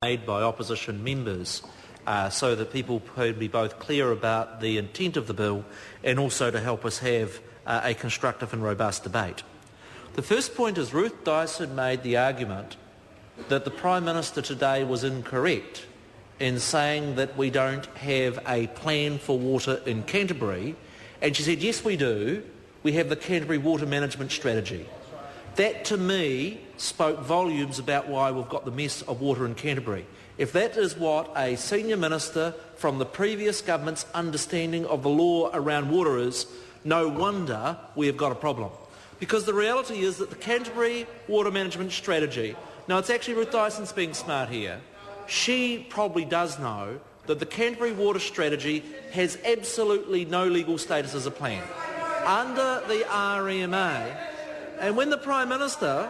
made by opposition members so that people could be both clear about the intent of the bill and also to help us have a constructive and robust debate. The first point is Ruth Dyson made the argument that the Prime Minister today was incorrect in saying that we don't have a plan for water in Canterbury, and she said, yes we do, we have the Canterbury Water Management Strategy. That to me spoke volumes about why we've got the mess of water in Canterbury. If that is what a senior minister from the previous government's understanding of the law around water is, no wonder we have got a problem. Because the reality is that the Canterbury Water Management Strategy, now it's actually Ruth Dyson's being smart here, she probably does know that the Canterbury Water Strategy has absolutely no legal status as a plan. Under the RMA, and when the Prime Minister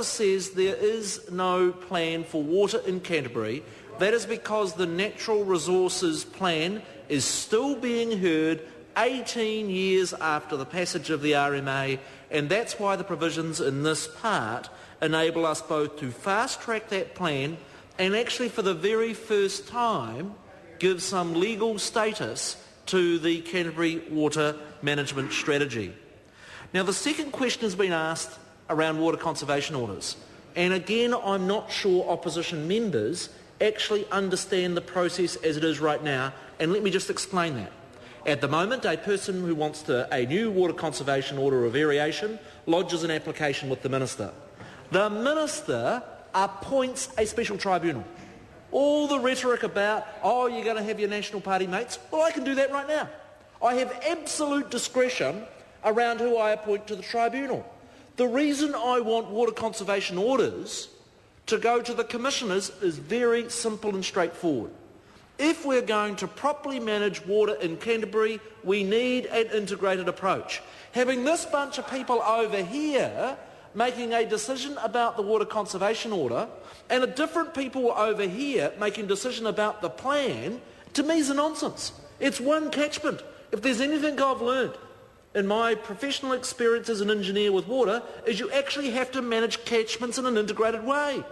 says there is no plan for water in Canterbury, that is because the Natural Resources Plan is still being heard 18 years after the passage of the RMA, and that's why the provisions in this part enable us both to fast-track that plan and actually for the very first time give some legal status to the Canterbury Water Management Strategy. Now, the second question has been asked around water conservation orders. And again, I'm not sure opposition members actually understand the process as it is right now. And let me just explain that. At the moment, a person who wants a new water conservation order or variation lodges an application with the Minister. The Minister appoints a special tribunal. All the rhetoric about, oh, you're going to have your National Party mates, well, I can do that right now. I have absolute discretion around who I appoint to the tribunal. The reason I want water conservation orders to go to the commissioners is very simple and straightforward. If we're going to properly manage water in Canterbury, we need an integrated approach. Having this bunch of people over here making a decision about the water conservation order and a different people over here making a decision about the plan, to me is a nonsense. It's one catchment. If there's anything I've learned in my professional experience as an engineer with water, is you actually have to manage catchments in an integrated way.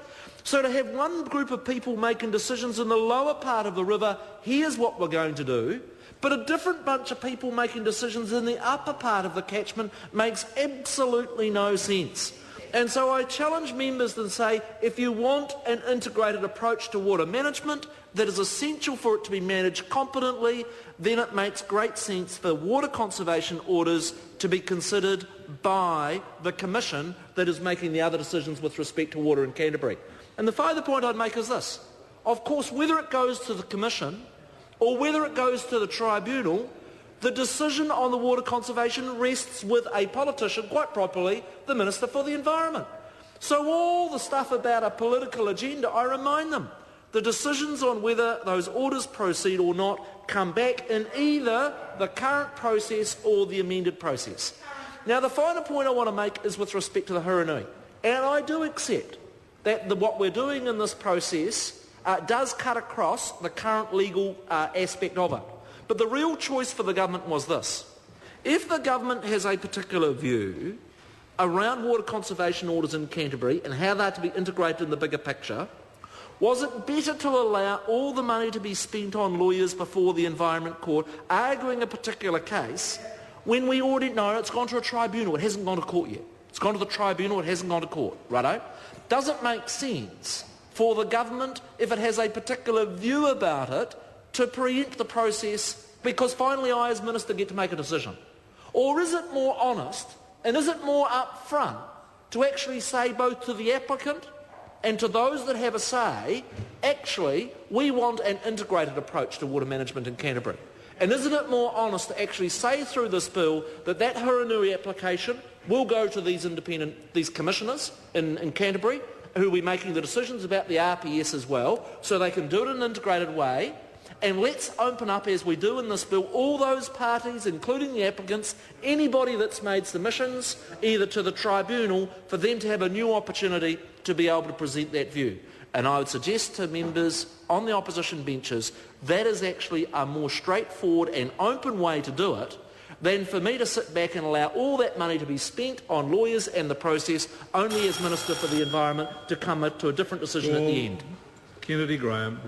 So to have one group of people making decisions in the lower part of the river, here's what we're going to do, but a different bunch of people making decisions in the upper part of the catchment makes absolutely no sense. And so I challenge members and say, if you want an integrated approach to water management that is essential for it to be managed competently, then it makes great sense for water conservation orders to be considered by the Commission that is making the other decisions with respect to water in Canterbury. And the further point I'd make is this. Of course, whether it goes to the Commission or whether it goes to the tribunal, the decision on the water conservation rests with a politician, quite properly, the Minister for the Environment. So all the stuff about a political agenda, I remind them, the decisions on whether those orders proceed or not come back in either the current process or the amended process. Now, the final point I want to make is with respect to the Hurunui. And I do accept that what we're doing in this process does cut across the current legal aspect of it. But the real choice for the government was this. If the government has a particular view around water conservation orders in Canterbury and how they're to be integrated in the bigger picture, was it better to allow all the money to be spent on lawyers before the Environment Court arguing a particular case when we already know it's gone to a tribunal, it hasn't gone to court yet. It's gone to the tribunal, it hasn't gone to court, righto? Does it make sense for the government, if it has a particular view about it, to preempt the process because finally I as Minister get to make a decision? Or is it more honest and is it more upfront to actually say both to the applicant and to those that have a say, actually we want an integrated approach to water management in Canterbury? And isn't it more honest to actually say through this bill that that Hurunui application will go to these commissioners in Canterbury who will be making the decisions about the RPS as well, so they can do it in an integrated way? And let's open up, as we do in this bill, all those parties, including the applicants, anybody that's made submissions, either to the tribunal, for them to have a new opportunity to be able to present that view. And I would suggest to members on the opposition benches that is actually a more straightforward and open way to do it than for me to sit back and allow all that money to be spent on lawyers and the process, only as Minister for the Environment to come to a different decision at the end. Kennedy Graham.